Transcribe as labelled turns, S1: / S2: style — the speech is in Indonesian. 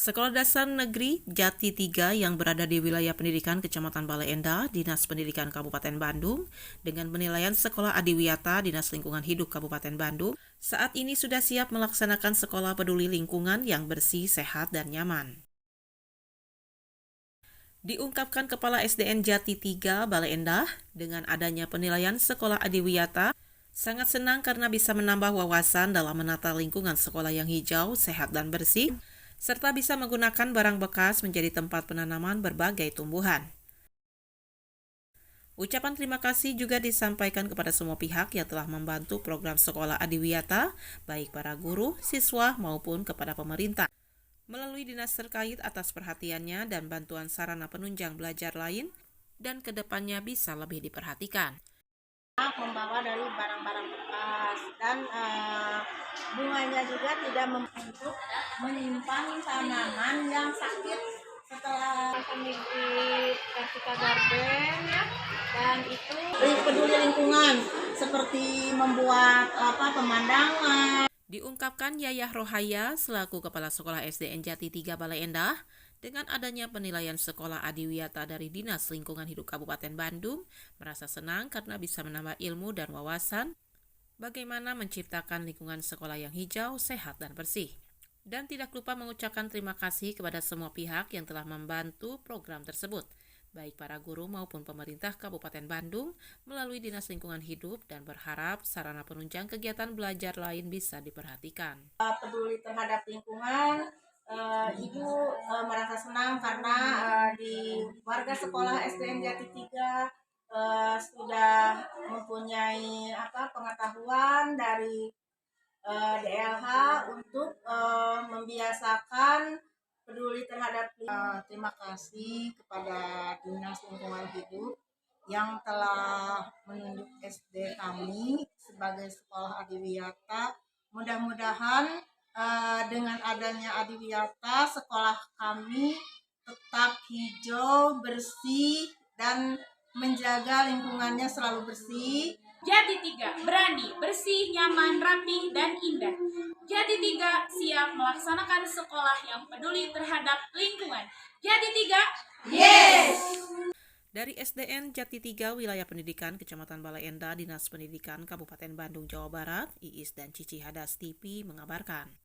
S1: Sekolah Dasar Negeri Jati 3 yang berada di wilayah pendidikan Kecamatan Bale Endah, Dinas Pendidikan Kabupaten Bandung, dengan penilaian Sekolah Adiwiyata Dinas Lingkungan Hidup Kabupaten Bandung, saat ini sudah siap melaksanakan sekolah peduli lingkungan yang bersih, sehat, dan nyaman. Diungkapkan Kepala SDN Jati 3 Bale Endah, dengan adanya penilaian Sekolah Adiwiyata, sangat senang karena bisa menambah wawasan dalam menata lingkungan sekolah yang hijau, sehat, dan bersih, serta bisa menggunakan barang bekas menjadi tempat penanaman berbagai tumbuhan. Ucapan terima kasih juga disampaikan kepada semua pihak yang telah membantu program sekolah Adiwiyata, baik para guru, siswa, maupun kepada pemerintah, melalui dinas terkait atas perhatiannya dan bantuan sarana penunjang belajar lain, dan kedepannya bisa lebih diperhatikan.
S2: Membawa dari barang-barang bekas dan bunganya juga tidak untuk menyimpan tanaman yang sakit setelah kami di Kartika Garden ya, dan itu peduli lingkungan seperti membuat pemandangan.
S1: Diungkapkan Yayah Rohaya selaku Kepala Sekolah SDN Jati 3 Bale Endah, dengan adanya penilaian Sekolah Adiwiyata dari Dinas Lingkungan Hidup Kabupaten Bandung, merasa senang karena bisa menambah ilmu dan wawasan bagaimana menciptakan lingkungan sekolah yang hijau, sehat, dan bersih. Dan tidak lupa mengucapkan terima kasih kepada semua pihak yang telah membantu program tersebut, baik para guru maupun pemerintah Kabupaten Bandung melalui Dinas Lingkungan Hidup, dan berharap sarana penunjang kegiatan belajar lain bisa diperhatikan.
S2: Peduli terhadap lingkungan, Ibu merasa senang karena di warga sekolah SDN Jati 3 sudah mempunyai pengetahuan dari DLH untuk membiasakan peduli terhadap lingkungan. Terima kasih kepada Dinas Lingkungan Hidup yang telah menunjuk SD kami sebagai sekolah Adiwiyata. Mudah-mudahan dengan adanya Adiwiyata, sekolah kami tetap hijau, bersih, dan menjaga lingkungannya selalu bersih.
S3: Jati 3 berani, bersih, nyaman, rapi, dan indah. Jati 3 siap melaksanakan sekolah yang peduli terhadap lingkungan. Jati 3, yes!
S1: Dari SDN Jati 3 Wilayah Pendidikan Kecamatan Bale Endah, Dinas Pendidikan Kabupaten Bandung, Jawa Barat, Iis dan Cici Hadas TV mengabarkan.